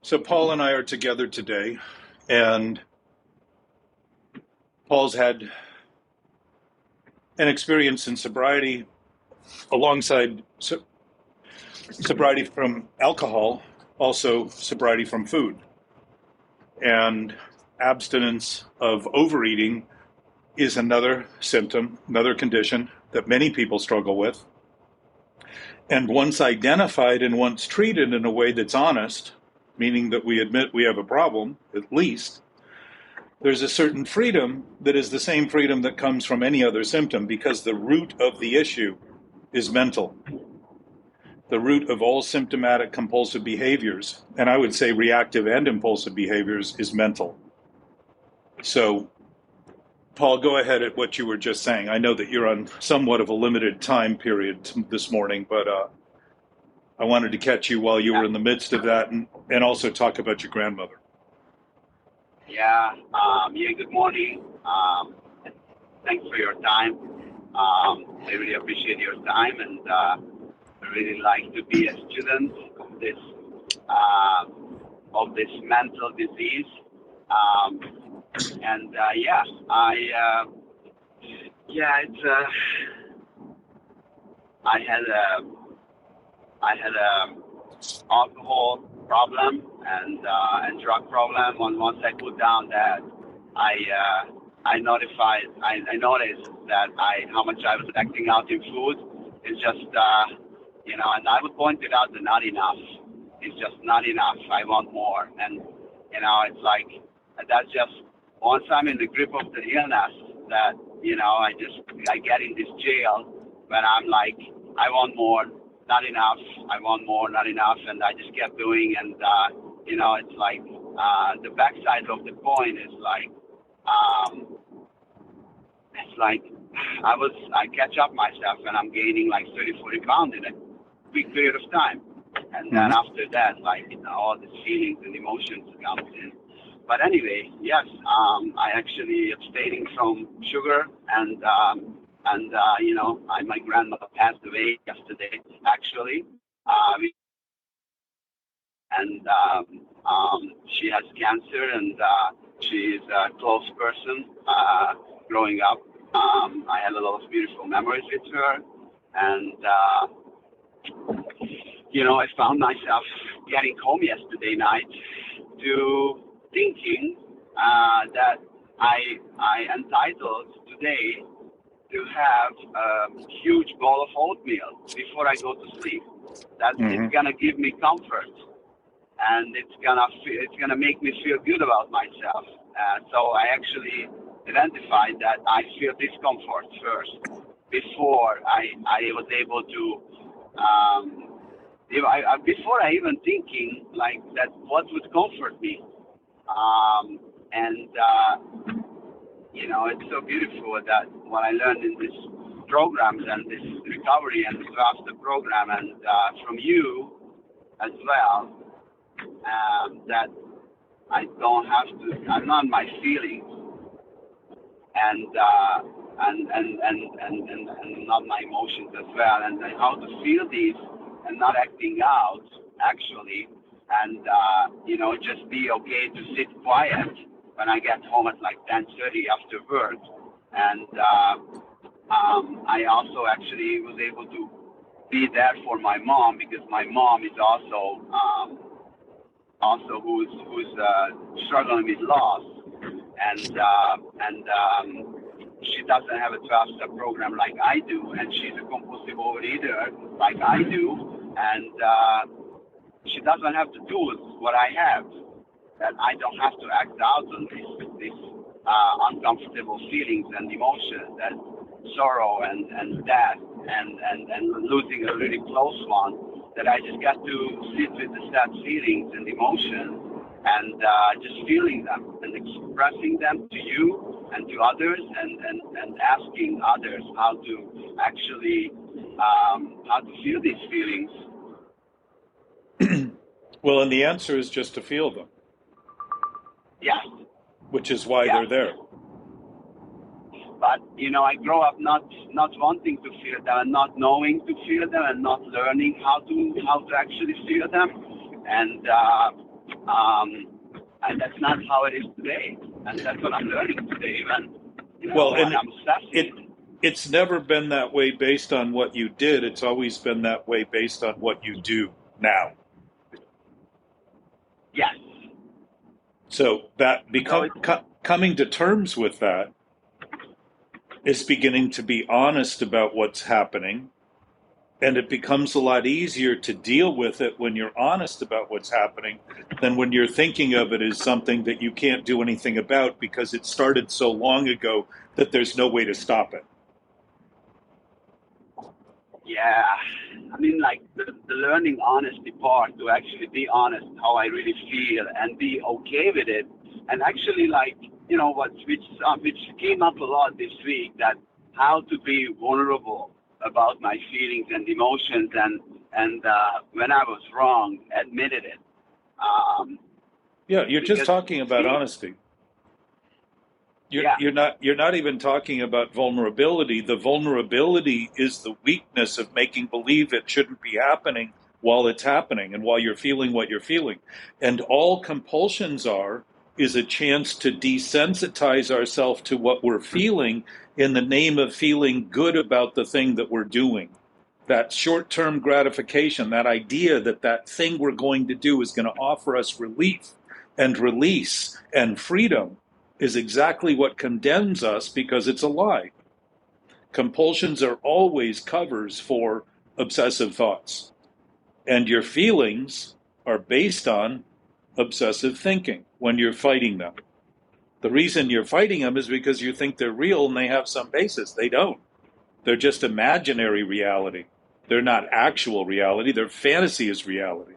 So Paul and I are together today, and Paul's had an experience in sobriety alongside sobriety from alcohol, also sobriety from food. And abstinence of overeating is another symptom, another condition that many people struggle with. And once identified and once treated in a way that's honest, meaning that we admit we have a problem, at least, there's a certain freedom that is the same freedom that comes from any other symptom, because the root of the issue is mental. The root of all symptomatic compulsive behaviors, and I would say reactive and impulsive behaviors, is mental. So, Paul, go ahead at what you were just saying. I know that you're on somewhat of a limited time period this morning, but I wanted to catch you while you were in the midst of that, and also talk about your grandmother. Yeah, good morning. Thanks for your time. I really appreciate your time, and I really like to be a student of this mental disease. I had a alcohol problem and drug problem. Once I put down that, I noticed that how much I was acting out in food is just and I would point it out that not enough. It's just not enough. I want more, and it's like that's just once I'm in the grip of the illness that I get in this jail when I'm like I want more. Not enough. I want more. Not enough, and I just kept doing. And it's like the backside of the coin is like it's like I catch up myself and I'm gaining like 30-40 pounds in a quick period of time, and then after that, like all these feelings and emotions comes in. But anyway, yes, I actually abstaining from sugar and. My grandmother passed away yesterday, actually. She has cancer, and she is a close person growing up. I had a lot of beautiful memories with her, and I found myself getting home yesterday night to thinking that I entitled today to have a huge bowl of oatmeal before I go to sleep. That it's gonna give me comfort, and it's gonna make me feel good about myself. So I actually identified that I feel discomfort first before I was able to. Before I even thinking like that, what would comfort me, it's so beautiful that what I learned in this programs and this recovery and this master program and from you as well, that I don't have to, I'm not my feelings and not my emotions as well, and how to feel these and not acting out actually, and just be okay to sit quiet when I get home at like 10:30 after work, and I also actually was able to be there for my mom, because my mom is also who's struggling with loss, and she doesn't have a 12-step program like I do, and she's a compulsive overeater like I do, and she doesn't have the tools what I have. That I don't have to act out on these uncomfortable feelings and emotions, that sorrow and death and losing a really close one, that I just got to sit with the sad feelings and emotions and just feeling them and expressing them to you and to others, and asking others how to actually how to feel these feelings. Well, and the answer is just to feel them. Yeah. Which is why they're there. But, I grow up not wanting to feel them and not knowing to feel them and not learning how to actually feel them. And And that's not how it is today. And that's what I'm learning today, even. Well, And and I'm obsessed with it it. it's never been that way based on what you did. It's always been that way based on what you do now. Yes. So that So it's, coming to terms with that is beginning to be honest about what's happening. And it becomes a lot easier to deal with it when you're honest about what's happening than when you're thinking of it as something that you can't do anything about because it started so long ago that there's no way to stop it. yeah. I mean, like the learning honesty part, to actually be honest how I really feel and be okay with it. And actually, like, which came up a lot this week, that how to be vulnerable about my feelings and emotions, and when I was wrong, admitted it. Um, Yeah, you're just because talking about see, honesty. You're yeah, you're not even talking about vulnerability. The vulnerability is the weakness of making believe it shouldn't be happening while it's happening and while you're feeling what you're feeling. And all compulsions are is a chance to desensitize ourselves to what we're feeling in the name of feeling good about the thing that we're doing. That short-term gratification, that idea that that thing we're going to do is going to offer us relief and release and freedom is exactly what condemns us because it's a lie. Compulsions are always covers for obsessive thoughts, and your feelings are based on obsessive thinking when you're fighting them. The reason you're fighting them is because you think they're real and they have some basis. They don't. They're just imaginary reality. They're not actual reality. Their fantasy is reality.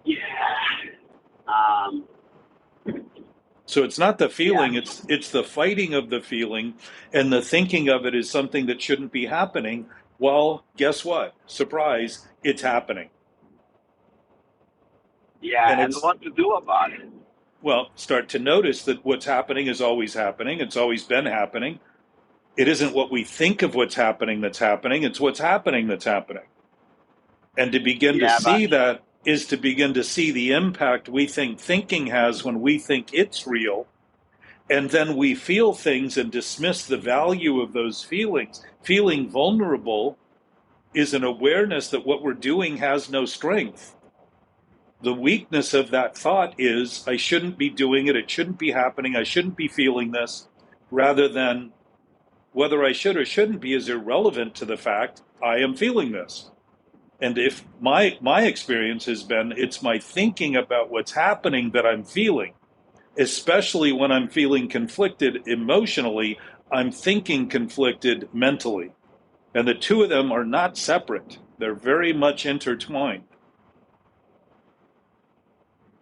yeah, um, So it's not the yeah, feeling, it's the fighting of the feeling, and the thinking of it is something that shouldn't be happening. Well, guess what? Surprise, it's happening. And yeah. And it's what to do about it? well, start to notice that what's happening is always happening. It's always been happening. It isn't what we think of what's happening that's happening, it's what's happening that's happening. And to begin to Yeah, but see that is to begin to see the impact we think thinking has when we think it's real. And then we feel things and dismiss the value of those feelings. Feeling vulnerable is an awareness that what we're doing has no strength. The weakness of that thought is, I shouldn't be doing it, it shouldn't be happening, I shouldn't be feeling this, rather than whether I should or shouldn't be is irrelevant to the fact I am feeling this. And if my experience has been, it's my thinking about what's happening that I'm feeling, especially when I'm feeling conflicted emotionally, I'm thinking conflicted mentally. And the two of them are not separate. They're very much intertwined.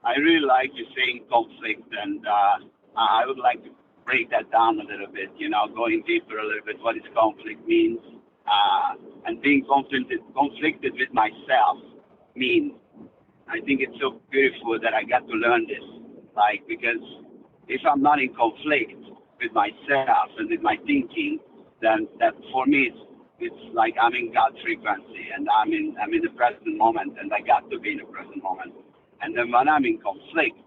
I really like you saying conflict, and I would like to break that down a little bit. Going deeper a little bit, what does conflict means, and being conflicted with myself means. I think it's so beautiful that I got to learn this. Like, because if I'm not in conflict with myself and with my thinking, then that for me it's like I'm in God frequency, and I'm in the present moment, and I got to be in the present moment. And then when I'm in conflict,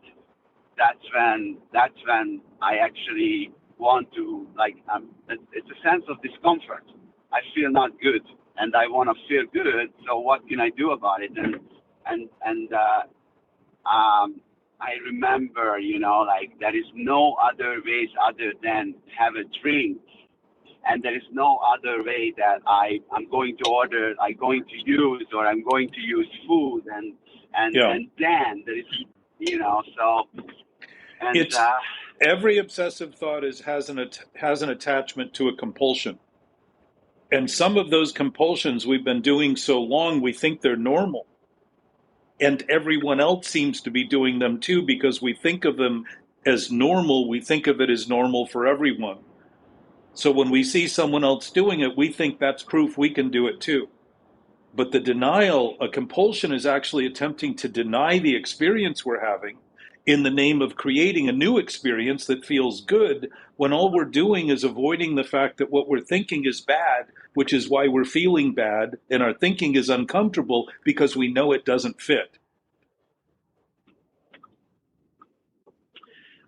that's when I actually want to, like, it's a sense of discomfort. I feel not good, and I want to feel good. So what can I do about it? And I remember, like, there is no other ways other than have a drink, and there is no other way that I'm going to order, I'm going to use, or I'm going to use food, and and Yeah. and then there is, so, and It's every obsessive thought has an attachment to a compulsion. And some of those compulsions we've been doing so long we think they're normal. And everyone else seems to be doing them too because we think of them as normal, we think of it as normal for everyone. So when we see someone else doing it, we think that's proof we can do it too. But a compulsion is actually attempting to deny the experience we're having in the name of creating a new experience that feels good, when all we're doing is avoiding the fact that what we're thinking is bad, which is why we're feeling bad, and our thinking is uncomfortable because we know it doesn't fit.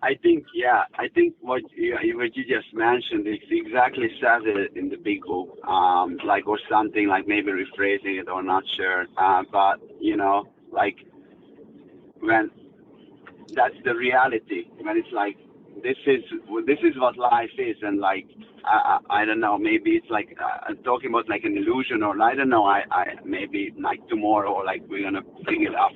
I think, yeah, I think what you just mentioned, it exactly says it in the big book, like, or something like, maybe rephrasing it or not sure, but like, when that's the reality, when it's like, this is what life is, and like, I don't know, maybe it's like, talking about like an illusion, or I don't know, I maybe like tomorrow, or like we're gonna bring it up,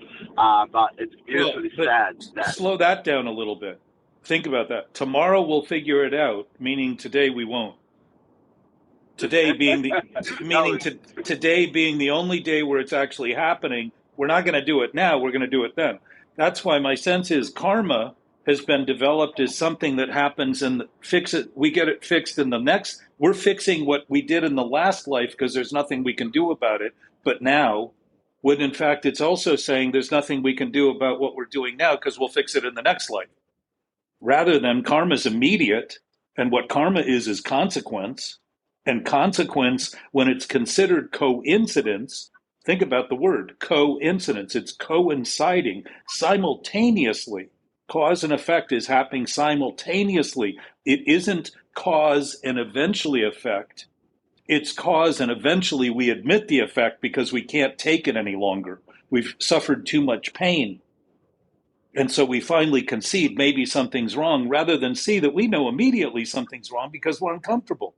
but it's Well, beautifully but said that. slow that down a little bit. Think about that. Tomorrow we'll figure it out, meaning today we won't. Today being the No, meaning to today being the only day where it's actually happening. We're not going to do it now. We're going to do it then. That's why my sense is karma has been developed as something that happens and fix it. We get it fixed in the next. We're fixing what we did in the last life because there's nothing we can do about it. But now, when in fact it's also saying there's nothing we can do about what we're doing now because we'll fix it in the next life. Rather than karma is immediate, and what karma is consequence. And consequence, when it's considered coincidence, think about the word coincidence. It's coinciding simultaneously. Cause and effect is happening simultaneously. It isn't cause and eventually effect. It's cause and eventually we admit the effect because we can't take it any longer. We've suffered too much pain. And so we finally concede maybe something's wrong rather than see that we know immediately something's wrong because we're uncomfortable.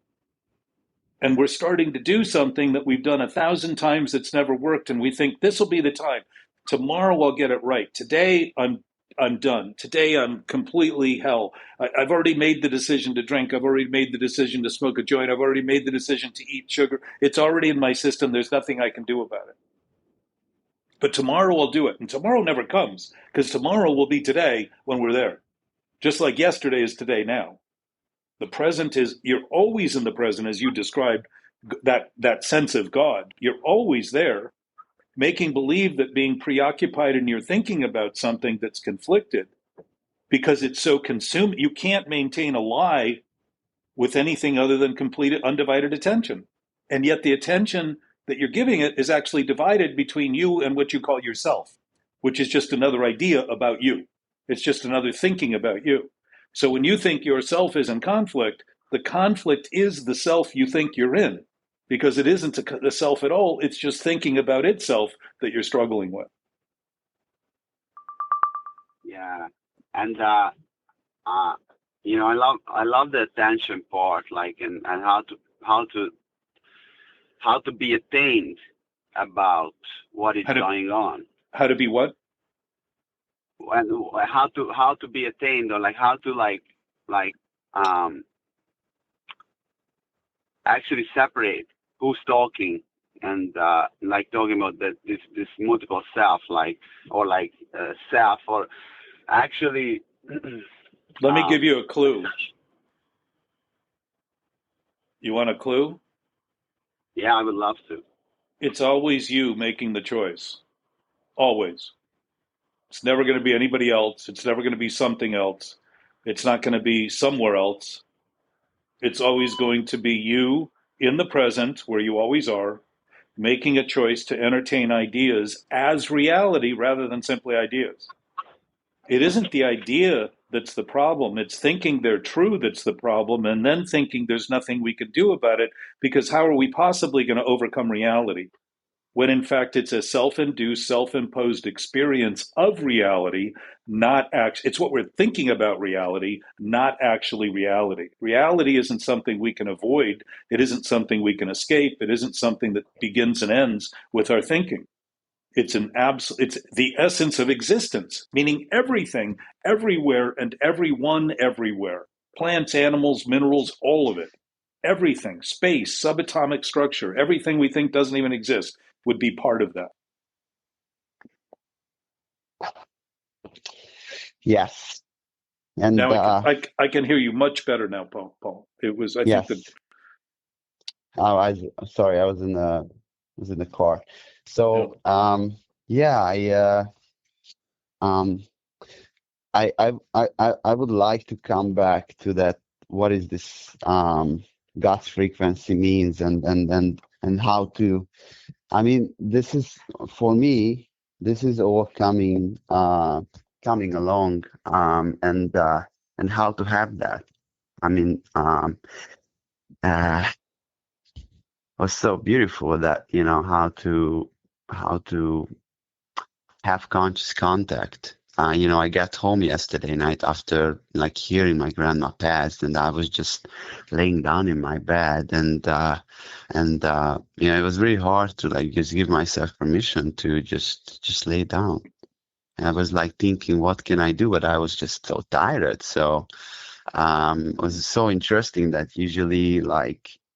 And we're starting to do something that we've done 1,000 times that's never worked. And we think this will be the time. Tomorrow I'll get it right. Today I'm done. Today I'm completely hell. I've already made the decision to drink. I've already made the decision to smoke a joint. I've already made the decision to eat sugar. It's already in my system. There's nothing I can do about it. But tomorrow I'll do it. And tomorrow never comes because tomorrow will be today when we're there. Just like yesterday is today now. The present is, you're always in the present as you described, that sense of God. You're always there, making believe that being preoccupied and you're thinking about something that's conflicted because it's so consumed. You can't maintain a lie with anything other than complete undivided attention. And yet the attention that you're giving it is actually divided between you and what you call yourself, which is just another idea about you. It's just another thinking about you. So when you think yourself is in conflict, the conflict is the self you think you're in, because it isn't a self at all. It's just thinking about itself that you're struggling with. yeah, and I love the attention part, like, and how to be attained about what is How to going on, how to be what? and how to be attained, or like how to like um actually separate who's talking, and like talking about this multiple self, like, or like, self, or actually Let me give um you a clue. You want a clue? yeah, I would love to. It's always you making the choice. Always. It's never going to be anybody else. It's never going to be something else. It's not going to be somewhere else. It's always going to be you in the present, where you always are, making a choice to entertain ideas as reality rather than simply ideas. It isn't the idea that's the problem. It's thinking they're true that's the problem, and then thinking there's nothing we can do about it, because how are we possibly going to overcome reality? When in fact it's a self-induced, self-imposed experience of reality, not actually, it's what we're thinking about reality, not actually reality. Reality isn't something we can avoid. It isn't something we can escape. It isn't something that begins and ends with our thinking. It's the essence of existence, meaning everything, everywhere, and everyone everywhere. Plants, animals, minerals, all of it. Everything, space, subatomic structure, everything we think doesn't even exist would be part of that. Yes. And Now I can hear you much better now, Paul. It was, I think that, yes, sorry, I was in the car. you know, So yeah, I um I would like to come back to that. What is this gut frequency means, and how to. I mean, this is for me. This is all coming along, and how to have that. I mean, it was so beautiful that how to have conscious contact. I got home yesterday night after like hearing my grandma passed, and I was just laying down in my bed, and it was really hard to like just give myself permission to just lay down. And I was like thinking, what can I do? But I was just so tired. So it was so interesting that usually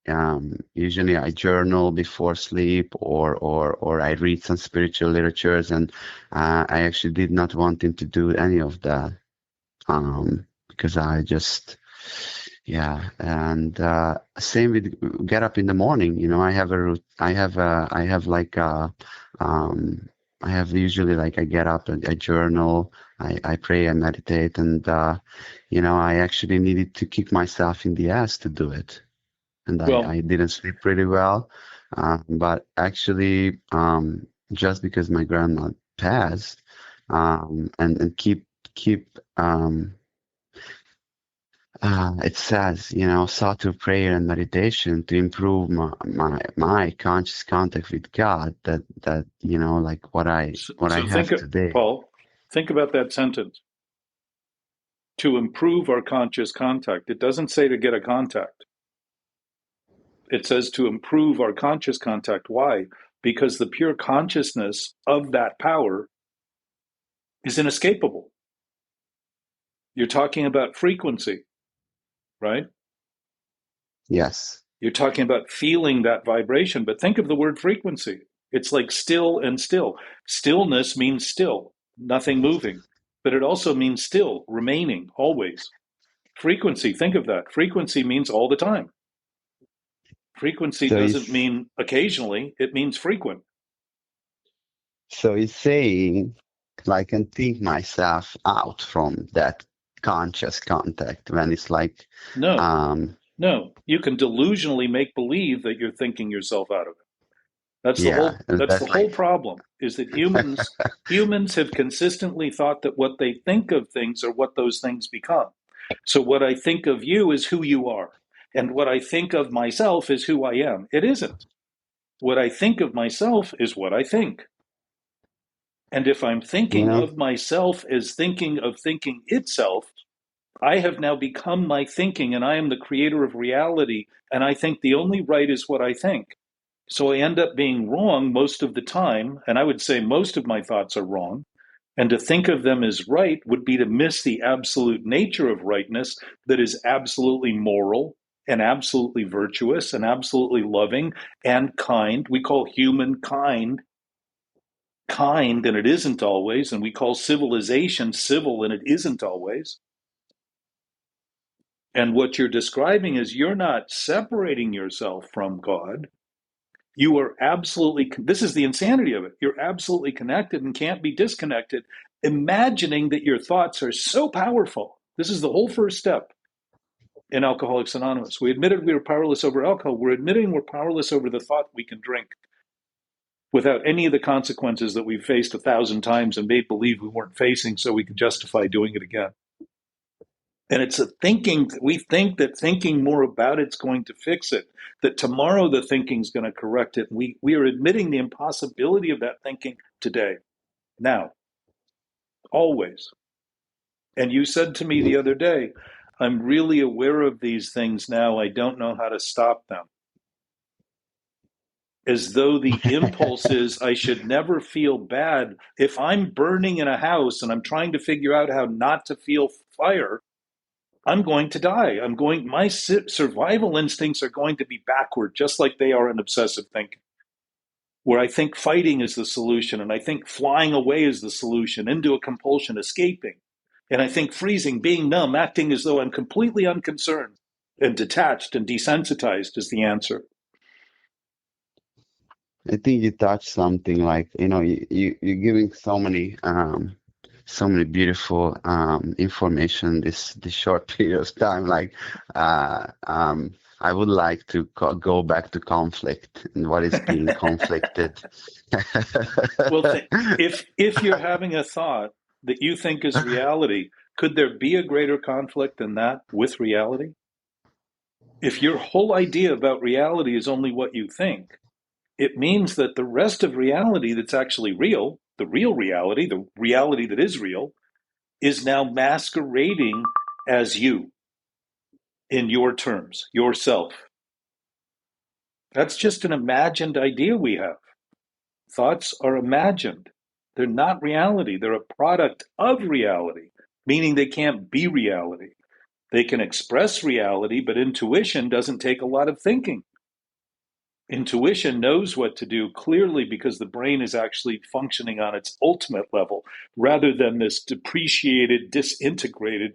I journal before sleep, or I read some spiritual literatures, and I actually did not want him to do any of that, because I just, yeah. And same with get up in the morning. I have I have like I have usually like I get up and I journal, I pray, I meditate, and I actually needed to kick myself in the ass to do it, and Well, I didn't sleep pretty well. But actually, just because my grandma passed, and keep it says, sought through prayer and meditation to improve my conscious contact with God. That like what I so have today. Paul, think about that sentence. To improve our conscious contact. It doesn't say to get a contact. It says to improve our conscious contact. Why? Because the pure consciousness of that power is inescapable. You're talking about frequency, right? Yes. You're talking about feeling that vibration, but think of the word frequency. It's like still and still. Stillness means still, nothing moving, but it also means still, remaining, always. Frequency, think of that. Frequency means all the time. Frequency So doesn't he's mean occasionally, it means frequent. so he's saying, like, I can think myself out from that conscious contact when it's like, No, um, no. You can delusionally make believe that you're thinking yourself out of it. yeah, and That's the that's whole like, problem is that humans have consistently thought that what they think of things are what those things become. So what I think of you is who you are, and what I think of myself is who I am. It isn't. What I think of myself is what I think. And if I'm you thinking know, of myself as thinking of thinking itself, I have now become my thinking, and I am the creator of reality, and I think the only right is what I think. So I end up being wrong most of the time, and I would say most of my thoughts are wrong. And to think of them as right would be to miss the absolute nature of rightness that is absolutely moral and absolutely virtuous and absolutely loving and kind. We call humankind kind, and it isn't always. And we call civilization civil, and it isn't always. And what you're describing is you're not separating yourself from God. You are absolutely, this is the insanity of it. You're absolutely connected and can't be disconnected, imagining that your thoughts are so powerful. This is the whole first step in Alcoholics Anonymous. We admitted we were powerless over alcohol. We're admitting we're powerless over the thought we can drink without any of the consequences that we've faced 1,000 times and made believe we weren't facing so we could justify doing it again. And it's a thinking, we think that thinking more about it's going to fix it, that tomorrow the thinking's going to correct it. We are admitting the impossibility of that thinking today, now, always. And you said to me the other day, I'm really aware of these things now. I don't know how to stop them. As though the impulse is, I should never feel bad. If I'm burning in a house and I'm trying to figure out how not to feel fire, I'm going to die. My survival instincts are going to be backward, just like they are in obsessive thinking, where I think fighting is the solution, and I think flying away is the solution, into a compulsion, escaping. And I think freezing, being numb, acting as though I'm completely unconcerned and detached and desensitized is the answer. I think you touched something like, you're giving so many so many beautiful information this short period of time. Like, I would like to go back to conflict and what is being conflicted. Well, if you're having a thought that you think is reality, could there be a greater conflict than that with reality? If your whole idea about reality is only what you think, it means that the rest of reality that's actually real, the reality that is real, is now masquerading as you in your terms, yourself. That's just an imagined idea we have. Thoughts are imagined. They're not reality. They're a product of reality, meaning they can't be reality. They can express reality, but intuition doesn't take a lot of thinking. Intuition knows what to do clearly because the brain is actually functioning on its ultimate level rather than this depreciated, disintegrated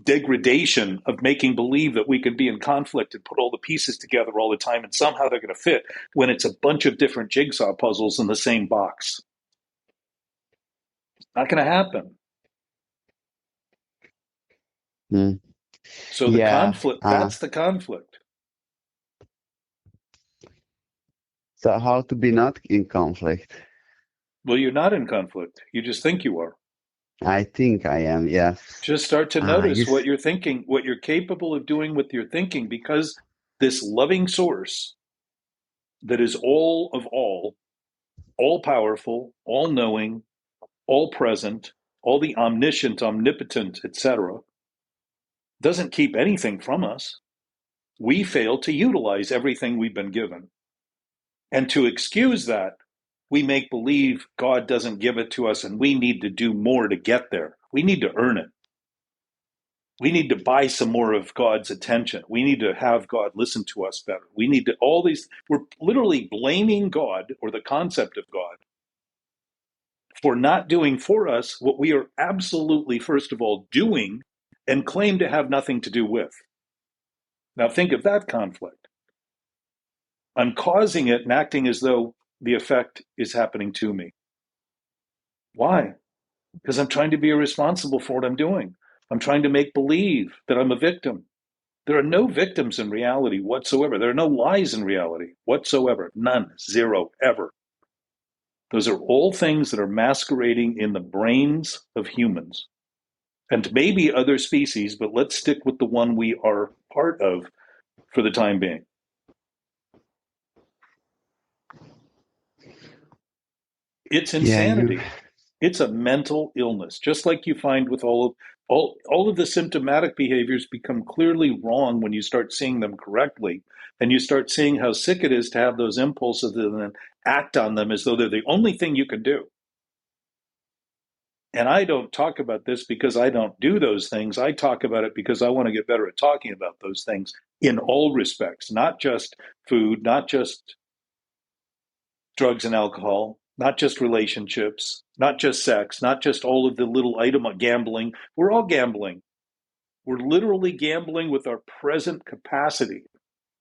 degradation of making believe that we can be in conflict and put all the pieces together all the time and somehow they're going to fit when it's a bunch of different jigsaw puzzles in the same box. Not going to happen. Mm. So the Yeah. conflict, that's the conflict. So how to be not in conflict? Well, you're not in conflict. You just think you are. I think I am, yes. Just start to You notice what you're thinking, what you're capable of doing with your thinking, because this loving source that is all of all powerful, all knowing, all present, all the omniscient, omnipotent, etc., doesn't keep anything from us. We fail to utilize everything we've been given. And to excuse that, we make believe God doesn't give it to us and we need to do more to get there. We need to earn it. We need to buy some more of God's attention. We need to have God listen to us better. We need to, all these, we're literally blaming God or the concept of God for not doing for us what we are absolutely, first of all, doing and claim to have nothing to do with. Now think of that conflict. I'm causing it and acting as though the effect is happening to me. Why? Because I'm trying to be responsible for what I'm doing. I'm trying to make believe that I'm a victim. There are no victims in reality whatsoever. There are no lies in reality whatsoever. None. Zero. Ever. Those are all things that are masquerading in the brains of humans and maybe other species, but let's stick with the one we are part of for the time being. It's insanity. It's a mental illness, just like you find with all of the symptomatic behaviors become clearly wrong when you start seeing them correctly, and you start seeing how sick it is to have those impulses and then act on them as though they're the only thing you can do. And I don't talk about this because I don't do those things. I talk about it because I want to get better at talking about those things in all respects, not just food, not just drugs and alcohol, not just relationships, not just sex, not just all of the little item of gambling. We're all gambling. We're literally gambling with our present capacity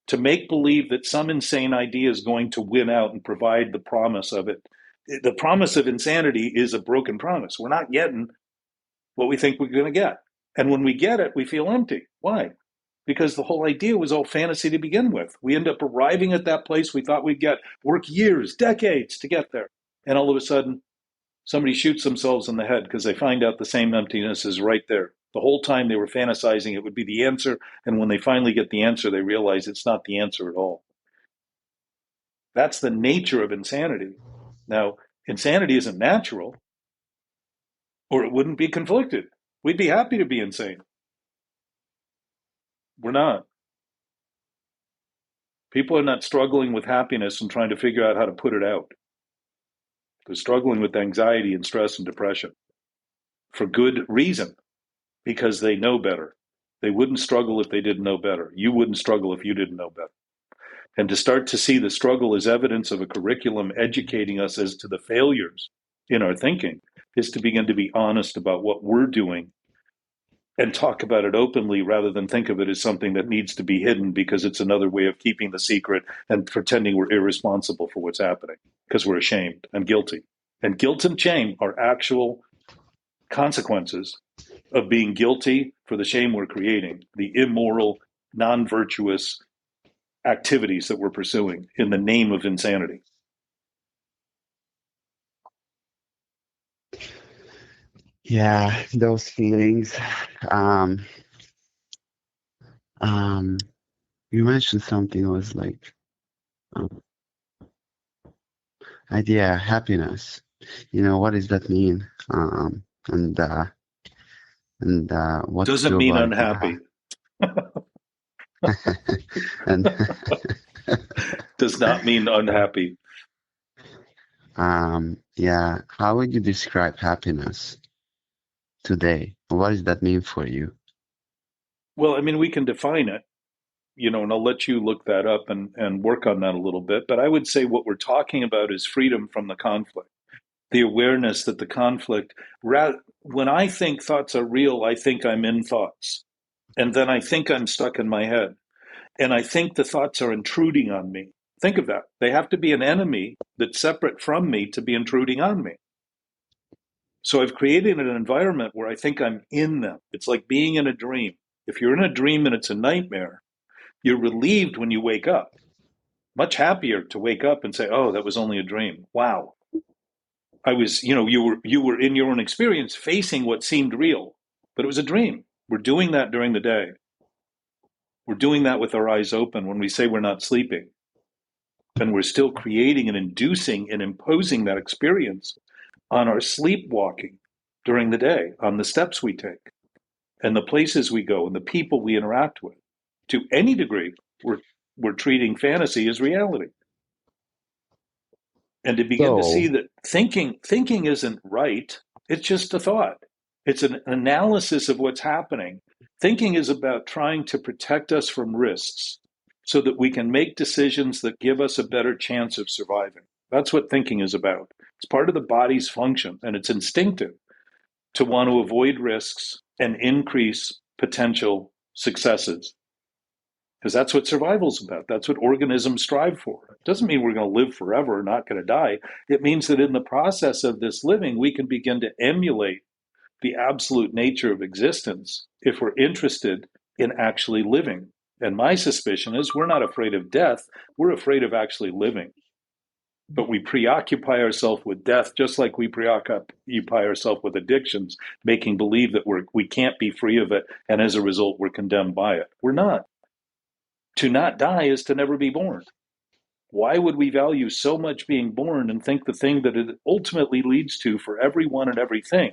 to make believe that some insane idea is going to win out and provide the promise of it. The promise of insanity is a broken promise. We're not getting what we think we're going to get. And when we get it, we feel empty. Why? Because the whole idea was all fantasy to begin with. We end up arriving at that place we thought we'd get, work years, decades to get there. And all of a sudden, somebody shoots themselves in the head because they find out the same emptiness is right there. The whole time they were fantasizing it would be the answer. And when they finally get the answer, they realize it's not the answer at all. That's the nature of insanity. Now, insanity isn't natural, or it wouldn't be conflicted. We'd be happy to be insane. We're not. People are not struggling with happiness and trying to figure out how to put it out. They're struggling with anxiety and stress and depression for good reason, because they know better. They wouldn't struggle if they didn't know better. You wouldn't struggle if you didn't know better. And to start to see the struggle as evidence of a curriculum educating us as to the failures in our thinking is to begin to be honest about what we're doing and talk about it openly rather than think of it as something that needs to be hidden because it's another way of keeping the secret and pretending we're irresponsible for what's happening because we're ashamed and guilty. And guilt and shame are actual consequences of being guilty for the shame we're creating, the immoral, non-virtuous activities that we're pursuing in the name of insanity. Yeah, those feelings. Um, you mentioned something. Was like, um, idea happiness. What does that mean? And what to Doesn't do mean about it? unhappy. And Does not mean unhappy. yeah, how would you describe happiness today? What does that mean for you? Well, I mean, we can define it, and I'll let you look that up and work on that a little bit. But I would say what we're talking about is freedom from the conflict, the awareness that the conflict, when I think thoughts are real, I think I'm in thoughts. And then I think I'm stuck in my head. And I think the thoughts are intruding on me. Think of that. They have to be an enemy that's separate from me to be intruding on me. So I've created an environment where I think I'm in them. It's like being in a dream. If you're in a dream and it's a nightmare, you're relieved when you wake up. Much happier to wake up and say, "Oh, that was only a dream." Wow. I was, you were in your own experience facing what seemed real, but it was a dream. We're doing that during the day. We're doing that with our eyes open when we say we're not sleeping. And we're still creating and inducing and imposing that experience on our sleepwalking during the day, on the steps we take, and the places we go, and the people we interact with. To any degree, we're treating fantasy as reality. And to begin to So, see that thinking isn't right, it's just a thought. It's an analysis of what's happening. Thinking is about trying to protect us from risks so that we can make decisions that give us a better chance of surviving. That's what thinking is about. It's part of the body's function, and it's instinctive to want to avoid risks and increase potential successes. Because that's what survival's about. That's what organisms strive for. It doesn't mean we're going to live forever, not going to die. It means that in the process of this living, we can begin to emulate the absolute nature of existence if we're interested in actually living. And my suspicion is we're not afraid of death, we're afraid of actually living. But we preoccupy ourselves with death just like we preoccupy ourselves with addictions, making believe that we can't be free of it, and as a result, we're condemned by it. We're not. To not die is to never be born. Why would we value so much being born and think the thing that it ultimately leads to for everyone and everything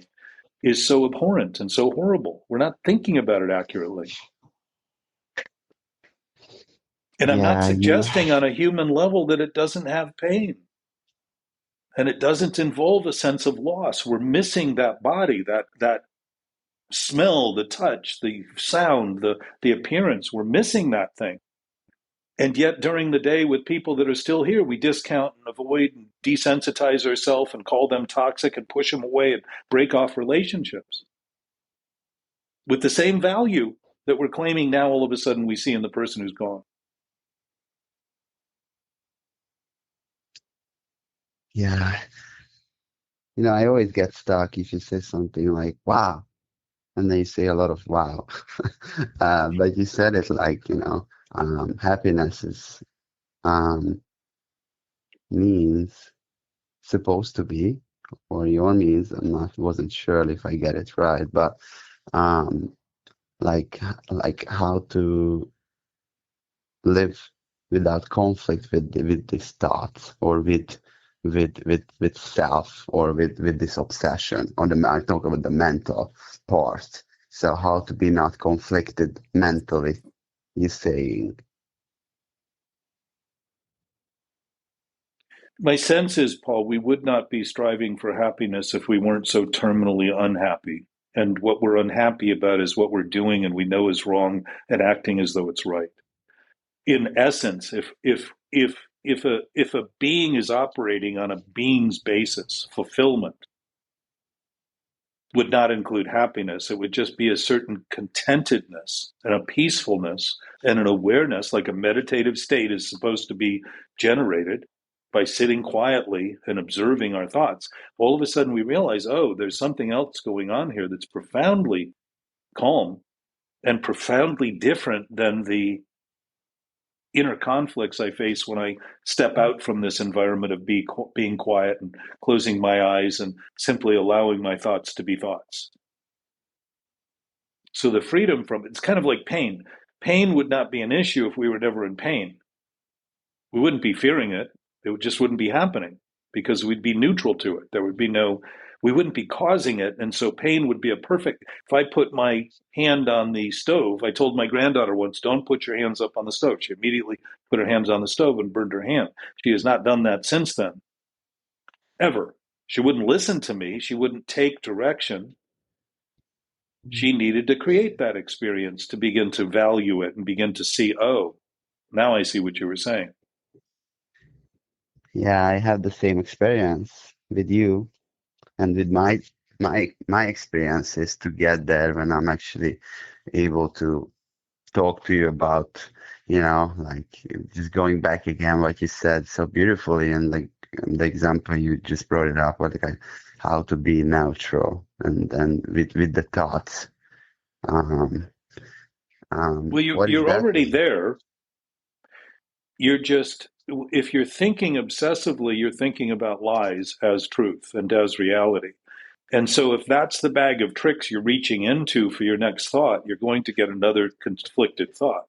is so abhorrent and so horrible? We're not thinking about it accurately. And I'm not yeah, suggesting on a human level that it doesn't have pain and it doesn't involve a sense of loss. We're missing that body, that smell, the touch, the sound, the appearance. We're missing that thing. And yet, during the day, with people that are still here, we discount and avoid and desensitize ourselves and call them toxic and push them away and break off relationships with the same value that we're claiming now all of a sudden we see in the person who's gone. yeah. I always get stuck if you say something like "wow," and then you say a lot of "wow." But you said it like, happiness is um, means supposed to be, or your means. Wasn't sure if I get it right, but um, like how to live without conflict with these thoughts, or with self, or with this obsession. I talk about the mental part. So how to be not conflicted mentally, you saying. My sense is, Paul, we would not be striving for happiness if we weren't so terminally unhappy. And what we're unhappy about is what we're doing and we know is wrong and acting as though it's right. In essence, if a being is operating on a being's basis, fulfillment would not include happiness. It would just be a certain contentedness and a peacefulness and an awareness, like a meditative state is supposed to be generated. by sitting quietly and observing our thoughts, all of a sudden we realize, oh, there's something else going on here that's profoundly calm and profoundly different than the inner conflicts I face when I step out from this environment of being quiet and closing my eyes and simply allowing my thoughts to be thoughts. So the freedom from it's kind of like pain. Pain would not be an issue if we were never in pain. We wouldn't be fearing it. It just wouldn't be happening because we'd be neutral to it. There would be no, we wouldn't be causing it. And so pain would be a perfect, if I put my hand on the stove, I told my granddaughter once, don't put your hands up on the stove. She immediately put her hands on the stove and burned her hand. She has not done that since then, ever. She wouldn't listen to me. She wouldn't take direction. She needed to create that experience to begin to value it and begin to see, oh, now I see what you were saying. Yeah, I have the same experience with you and with my experiences to get there when I'm actually able to talk to you about, like just going back again what you said so beautifully and like the example you just brought it up, like how to be neutral and with the thoughts. Well, What is you're that? already there. You're just, if you're thinking obsessively, you're thinking about lies as truth and as reality. And so, if that's the bag of tricks you're reaching into for your next thought, you're going to get another conflicted thought.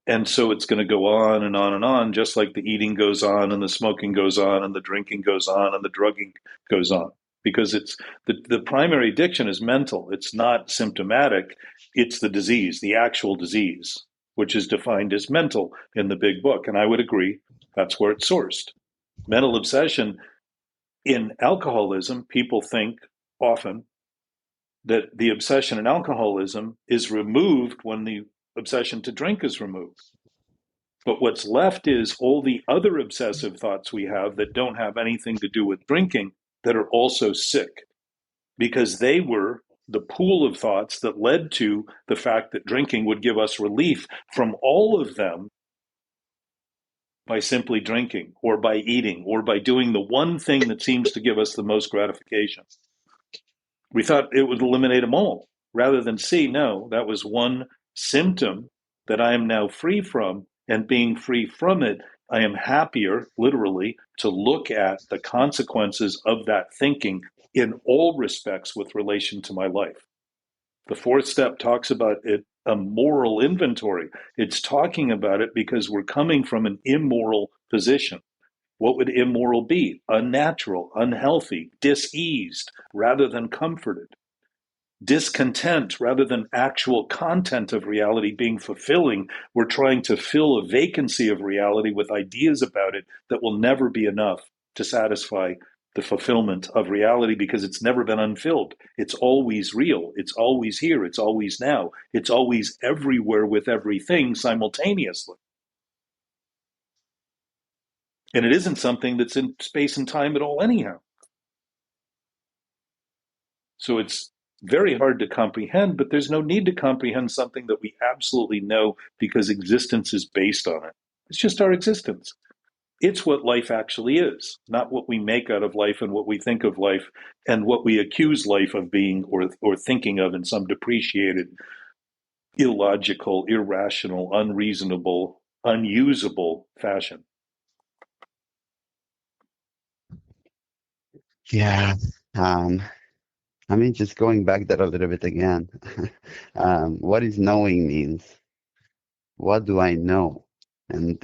And so, it's going to go on and on and on, just like the eating goes on, and the smoking goes on, and the drinking goes on, and the drugging goes on. Because it's the primary addiction is mental, it's not symptomatic, it's the disease, the actual disease, which is defined as mental in the big book. And I would agree that's where it's sourced. Mental obsession in alcoholism, people think often that the obsession in alcoholism is removed when the obsession to drink is removed. But what's left is all the other obsessive thoughts we have that don't have anything to do with drinking that are also sick because they were the pool of thoughts that led to the fact that drinking would give us relief from all of them by simply drinking or by eating or by doing the one thing that seems to give us the most gratification. We thought it would eliminate them all rather than see, no, that was one symptom that I am now free from. And being free from it, I am happier, literally, to look at the consequences of that thinking in all respects with relation to my life. The fourth step talks about it, a moral inventory. It's talking about it because we're coming from an immoral position. What would immoral be? Unnatural, unhealthy, diseased rather than comforted, discontent rather than actual content of reality being fulfilling. We're trying to fill a vacancy of reality with ideas about it that will never be enough to satisfy the fulfillment of reality because it's never been unfilled. It's always real. It's always here. It's always now. It's always everywhere with everything simultaneously. And it isn't something that's in space and time at all anyhow. So it's very hard to comprehend, but there's no need to comprehend something that we absolutely know because existence is based on it. It's just our existence. It's what life actually is, not what we make out of life and what we think of life and what we accuse life of being or thinking of in some depreciated, illogical, irrational, unreasonable, unusable fashion. Yeah. Just going back there a little bit again. What is knowing means? What do I know? And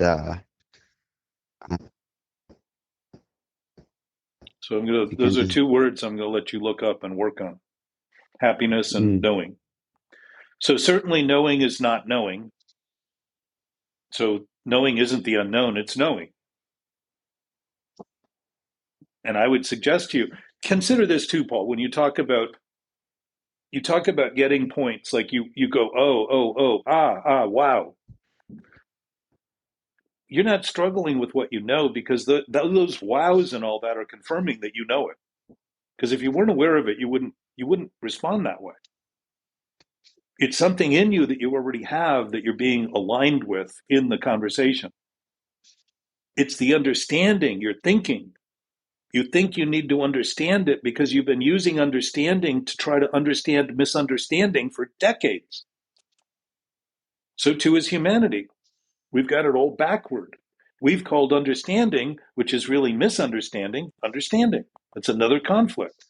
So you can those are just two words I'm going to let you look up and work on: happiness and mm, knowing. So certainly knowing is not knowing. So knowing isn't the unknown, it's knowing. And I would suggest to you, consider this too, Paul, when you talk about getting points, like you go, wow. You're not struggling with what you know because those wows and all that are confirming that you know it. Because if you weren't aware of it, you wouldn't respond that way. It's something in you that you already have that you're being aligned with in the conversation. It's the understanding, you're thinking. You think you need to understand it because you've been using understanding to try to understand misunderstanding for decades. So too is humanity. We've got it all backward. We've called understanding, which is really misunderstanding, understanding. It's another conflict.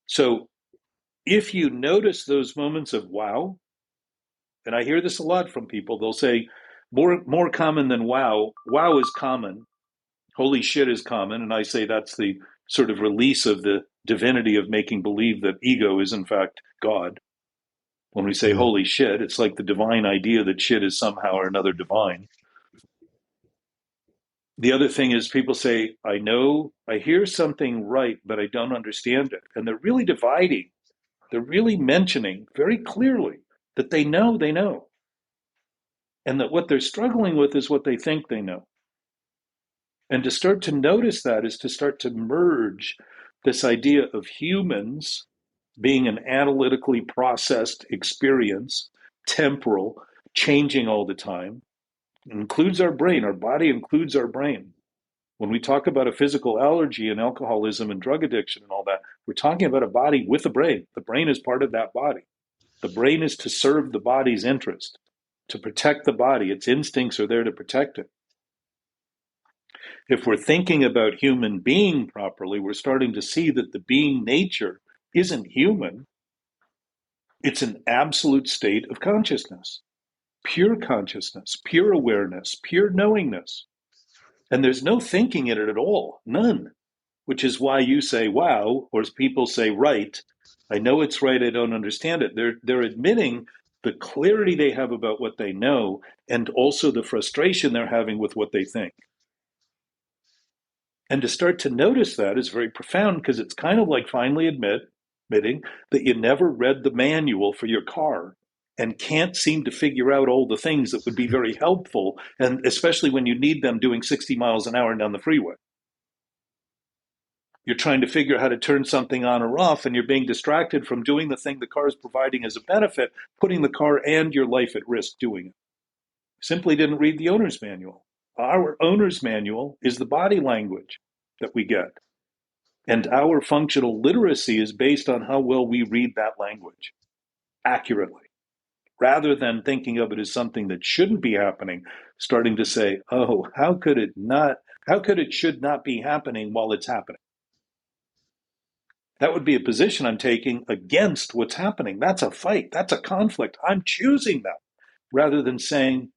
So if you notice those moments of wow, and I hear this a lot from people, they'll say, more common than wow. Wow is common. Holy shit is common. And I say that's the sort of release of the divinity of making believe that ego is in fact God. When we say Yeah. holy shit, it's like the divine idea that shit is somehow or another divine. The other thing is people say, I hear something right, but I don't understand it. And they're really dividing. They're really mentioning very clearly that they know. And that what they're struggling with is what they think they know. And to start to notice that is to start to merge this idea of humans being an analytically processed experience, temporal, changing all the time. It includes our brain. Our body includes our brain. When we talk about a physical allergy and alcoholism and drug addiction and all that, we're talking about a body with a brain. The brain is part of that body. The brain is to serve the body's interest, to protect the body. Its instincts are there to protect it. If we're thinking about human being properly, we're starting to see that the being nature isn't human. It's an absolute state of consciousness, pure awareness, pure knowingness. And there's no thinking in it at all, none, which is why you say, wow, or as people say, right. I know it's right, I don't understand it. They're admitting the clarity they have about what they know and also the frustration they're having with what they think. And to start to notice that is very profound because it's kind of like finally admitting that you never read the manual for your car and can't seem to figure out all the things that would be very helpful, and especially when you need them doing 60 miles an hour down the freeway. You're trying to figure out how to turn something on or off, and you're being distracted from doing the thing the car is providing as a benefit, putting the car and your life at risk doing it. Simply didn't read the owner's manual. Our owner's manual is the body language that we get. And our functional literacy is based on how well we read that language accurately, rather than thinking of it as something that shouldn't be happening, starting to say, oh, how could it should not be happening while it's happening? That would be a position I'm taking against what's happening. That's a fight. That's a conflict. I'm choosing that rather than saying,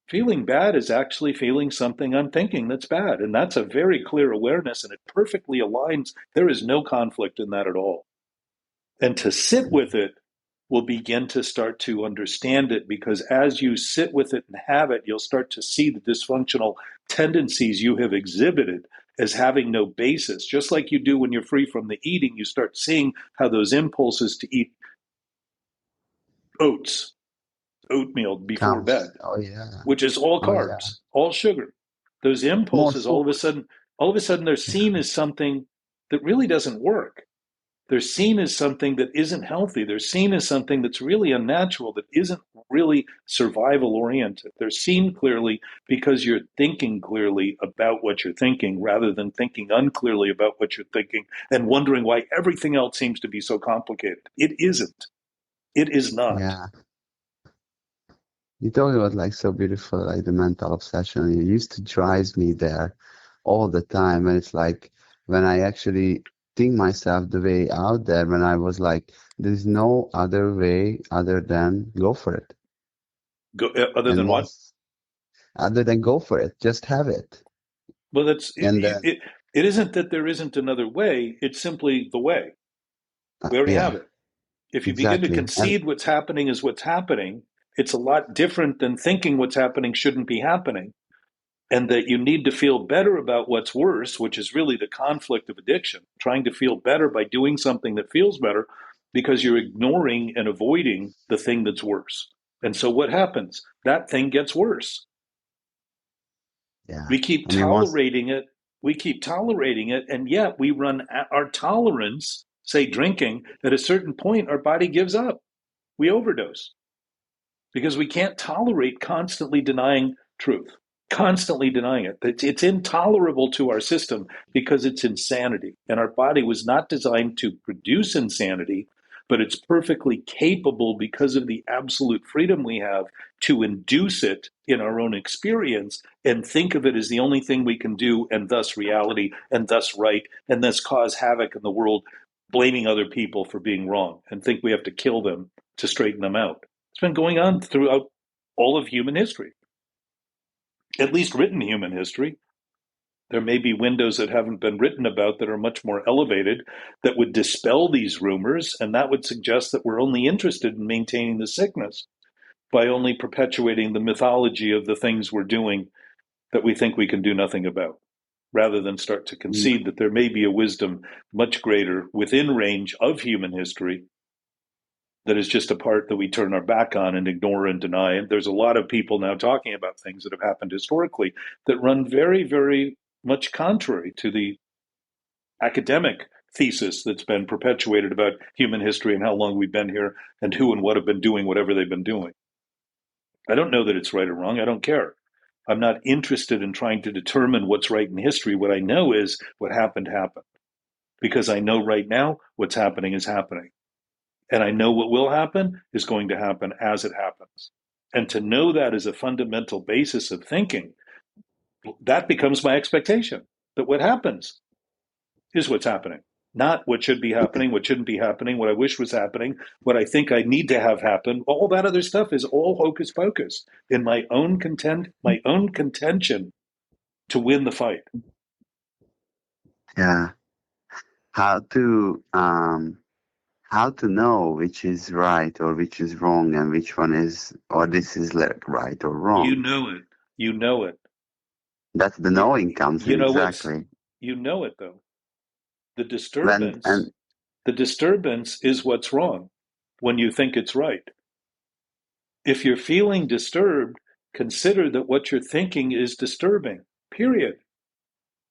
feeling bad is actually feeling something I'm thinking that's bad. And that's a very clear awareness, and it perfectly aligns. There is no conflict in that at all. And to sit with it will begin to start to understand it, because as you sit with it and have it, you'll start to see the dysfunctional tendencies you have exhibited as having no basis. Just like you do when you're free from the eating, you start seeing how those impulses to eat oatmeal before bed, Counts. Oh yeah. which is all Oh yeah. carbs, all sugar. Those More impulses, all food. of a sudden, they're Yeah. seen as something that really doesn't work. They're seen as something that isn't healthy. They're seen as something that's really unnatural, that isn't really survival oriented. They're seen clearly because you're thinking clearly about what you're thinking rather than thinking unclearly about what you're thinking and wondering why everything else seems to be so complicated. It isn't. It is not. Yeah. You talk about like so beautiful, like the mental obsession. It used to drive me there all the time. And it's like when I actually think myself the way out there, when I was like, there's no other way other than go for it. Other And than what? once other than go for it, just have it. Well, that's And then, it isn't that there isn't another way. It's simply the way. We already have yeah, it. If you begin to exactly. And concede what's happening is what's happening, it's a lot different than thinking what's happening shouldn't be happening, and that you need to feel better about what's worse, which is really the conflict of addiction, trying to feel better by doing something that feels better because you're ignoring and avoiding the thing that's worse. And so what happens? That thing gets worse. yeah, We keep I mean, once, tolerating it. We keep tolerating it, and yet we run our tolerance, say drinking, at a certain point, our body gives up. We overdose because we can't tolerate constantly denying truth. constantly denying it. It's intolerable to our system because it's insanity. And our body was not designed to produce insanity, but it's perfectly capable because of the absolute freedom we have to induce it in our own experience and think of it as the only thing we can do, and thus reality, and thus right, and thus cause havoc in the world, blaming other people for being wrong and think we have to kill them to straighten them out. It's been going on throughout all of human history, at least written human history. There may be windows that haven't been written about that are much more elevated that would dispel these rumors, and that would suggest that we're only interested in maintaining the sickness by only perpetuating the mythology of the things we're doing that we think we can do nothing about, rather than start to concede that there may be a wisdom much greater within range of human history that is just a part that we turn our back on and ignore and deny. And there's a lot of people now talking about things that have happened historically that run very, very much contrary to the academic thesis that's been perpetuated about human history and how long we've been here and who and what have been doing whatever they've been doing. I don't know that it's right or wrong. I don't care. I'm not interested in trying to determine what's right in history. What I know is what happened happened, because I know right now what's happening is happening. And I know what will happen is going to happen as it happens. And to know that as a fundamental basis of thinking, that becomes my expectation, that what happens is what's happening, not what should be happening, what shouldn't be happening, what I wish was happening, what I think I need to have happen. All that other stuff is all hocus pocus in my own contention to win the fight. Yeah. How to how to know which is right or which is wrong, and which one is, or this is like right or wrong. You know it. You know it. That's the knowing comes You in, know exactly. you know it though. The When and disturbance is what's wrong when you think it's right. If you're feeling disturbed, consider that what you're thinking is disturbing, period.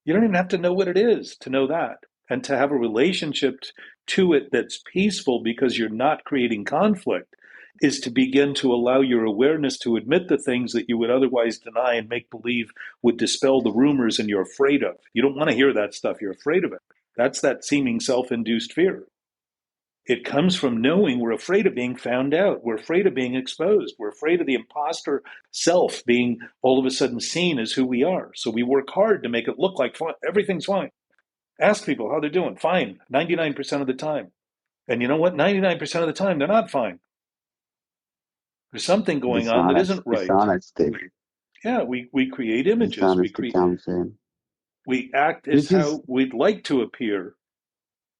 You don't even have to know what it is to know that, and to have a relationship to it that's peaceful because you're not creating conflict is to begin to allow your awareness to admit the things that you would otherwise deny and make believe would dispel the rumors and you're afraid of. You don't want to hear that stuff. You're afraid of it. That's that seeming self-induced fear. It comes from knowing we're afraid of being found out. We're afraid of being exposed. We're afraid of the imposter self being all of a sudden seen as who we are. So we work hard to make it look like everything's fine. Ask people how they're doing. Fine, 99% of the time. And you know what? 99% of the time, they're not fine. There's something going on that isn't right. dishonesty. Yeah, we create images. Dishonesty comes in. We act as Which is, how we'd like to appear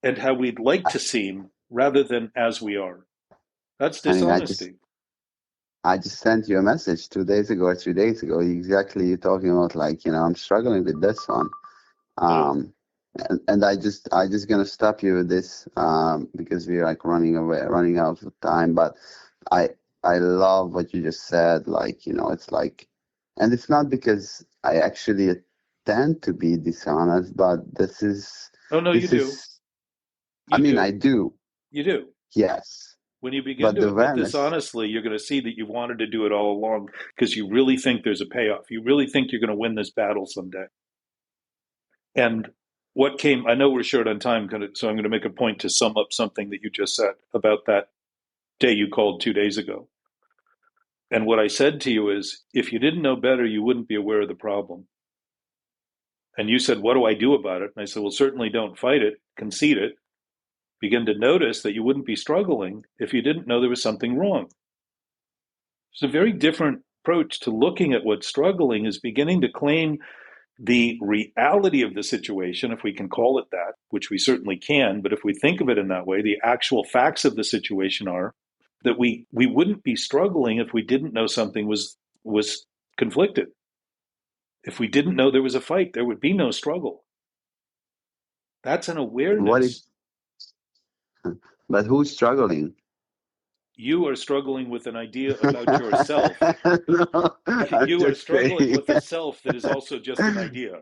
and how we'd like to seem rather than as we are. That's honey, dishonesty. I just sent you a message 2 days ago or 3 days ago. Exactly, you're talking about, like, I'm struggling with this one. And I just gonna stop you with this, because we're like running out of time. But I I love what you just said. Like, it's like, and it's not because I actually tend to be dishonest, but this is Oh no, you this do. is. I You mean, do. I do. You do. Yes, When you begin but to the admit this awareness. honestly, you're going to see that you've wanted to do it all along because you really think there's a payoff. You really think you're going to win this battle someday. And what came, I know we're short on time, so I'm going to make a point to sum up something that you just said about that day you called 2 days ago. And what I said to you is, if you didn't know better, you wouldn't be aware of the problem. And you said, what do I do about it? And I said, well, certainly don't fight it, concede it, begin to notice that you wouldn't be struggling if you didn't know there was something wrong. It's a very different approach to looking at what's struggling, is beginning to claim the reality of the situation, if we can call it that, which we certainly can, but if we think of it in that way, the actual facts of the situation are that we wouldn't be struggling if we didn't know something was conflicted. If we didn't know there was a fight, there would be no struggle. That's an What awareness. is? But who's struggling? You are struggling with an idea about yourself. No, I'm You are just struggling saying. with a self that is also just an idea.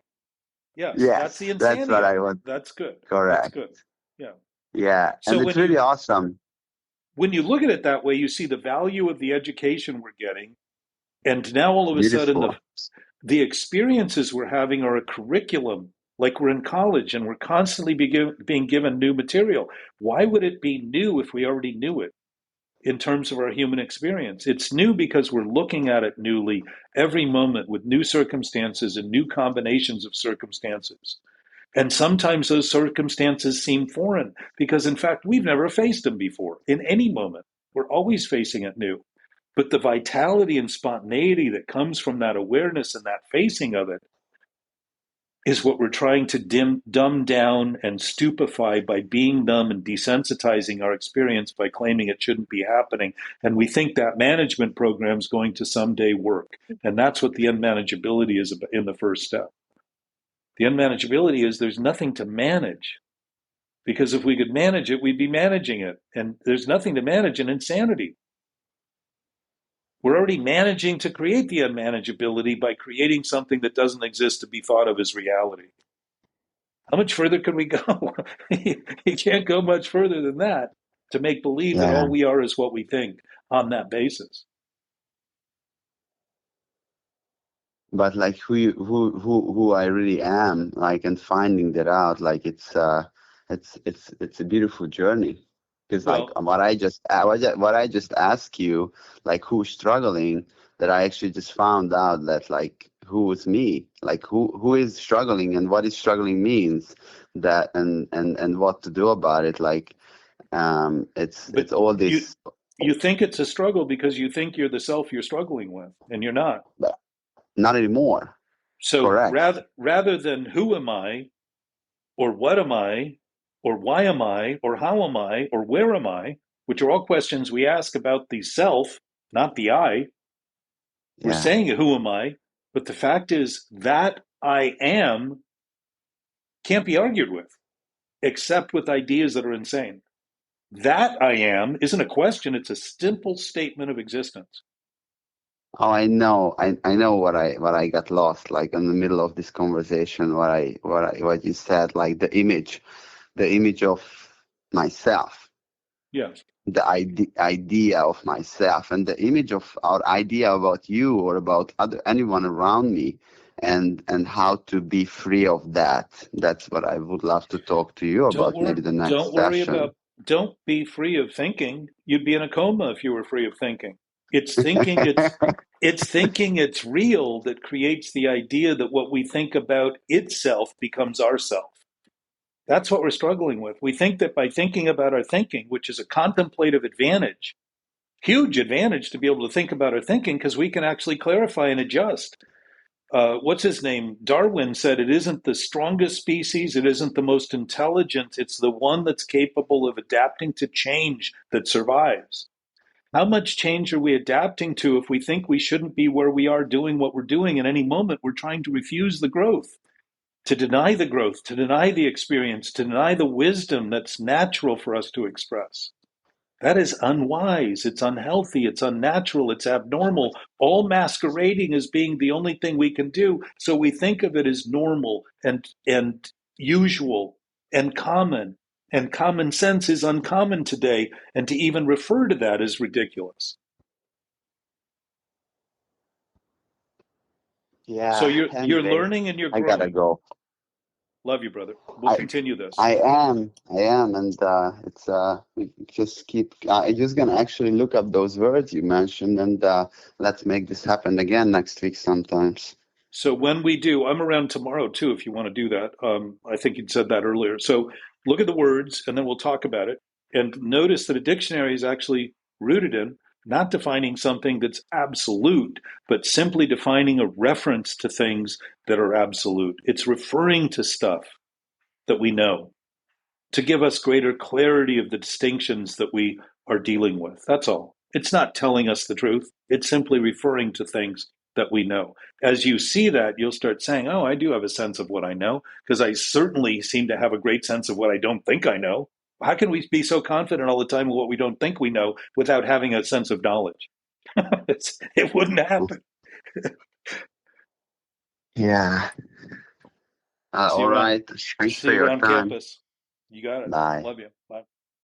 Yes, that's the Yes, that's insanity what of I it. want. That's good. That's Correct. good. Yeah. Yeah, So and it's really awesome. when you look at it that way, you see the value of the education we're getting, and now all of a sudden Beautiful. the experiences we're having are a curriculum, like we're in college and we're constantly being given new material. Why would it be new if we already knew it? In terms of our human experience, it's new because we're looking at it newly every moment with new circumstances and new combinations of circumstances. And sometimes those circumstances seem foreign because, in fact, we've never faced them before in any moment. We're always facing it new. But the vitality and spontaneity that comes from that awareness and that facing of it is what we're trying to dumb down and stupefy by being numb and desensitizing our experience by claiming it shouldn't be happening. And we think that management program is going to someday work. And that's what the unmanageability is in the first step. The unmanageability is there's nothing to manage. Because if we could manage it, we'd be managing it. And there's nothing to manage in insanity. We're already managing to create the unmanageability by creating something that doesn't exist to be thought of as reality. How much further can we go? You can't go much further than that to make believe that all we are is what we think on that basis. But like who I really am, like, and finding that out, like it's a beautiful journey. Because like what I just asked you, like who's struggling, that I actually just found out that like who is me, like who is struggling and what is struggling means, that and what to do about it. Like it's all this. You think it's a struggle because you think you're the self you're struggling with, and you're not. Not anymore. So correct. rather than who am I, or what am I, or why am I, or how am I, or where am I, which are all questions we ask about the self, not the I. We're saying who am I, but the fact is that I am can't be argued with, except with ideas that are insane. That I am isn't a question, it's a simple statement of existence. Oh, I know. I know what I got lost, like in the middle of this conversation, what you said, like the image of myself. Yes. The idea of myself and the image of our idea about you or about anyone around me, and how to be free of that. That's what I would love to talk to you about, maybe the next session. Don't be free of thinking. You'd be in a coma if you were free of thinking. It's thinking it's real that creates the idea that what we think about itself becomes ourself. That's what we're struggling with. We think that by thinking about our thinking, which is a contemplative advantage, huge advantage to be able to think about our thinking because we can actually clarify and adjust. What's his name? Darwin said it isn't the strongest species, it isn't the most intelligent, it's the one that's capable of adapting to change that survives. How much change are we adapting to if we think we shouldn't be where we are doing what we're doing at any moment? We're trying to refuse the growth, to deny the growth, to deny the experience, to deny the wisdom that's natural for us to express. That is unwise, it's unhealthy, it's unnatural, it's abnormal, all masquerading as being the only thing we can do. So we think of it as normal and usual and common. And common sense is uncommon today, and to even refer to that is ridiculous. Yeah. So you're Anyway, learning and you're growing. I gotta go. Love you, brother. We'll continue this. I am, and it's we just keep. I'm just gonna actually look up those words you mentioned, and let's make this happen again next week sometimes. So when we do, I'm around tomorrow too, if you want to do that. I think you'd said that earlier. So look at the words, and then we'll talk about it. And notice that a dictionary is actually rooted in not defining something that's absolute, but simply defining a reference to things that are absolute. It's referring to stuff that we know to give us greater clarity of the distinctions that we are dealing with. That's all. It's not telling us the truth. It's simply referring to things that we know. As you see that, you'll start saying, oh, I do have a sense of what I know, because I certainly seem to have a great sense of what I don't think I know. How can we be so confident all the time of what we don't think we know without having a sense of knowledge? It wouldn't happen. Yeah. All right. Thanks for your time. Campus. You got it. Bye. Love you. Bye.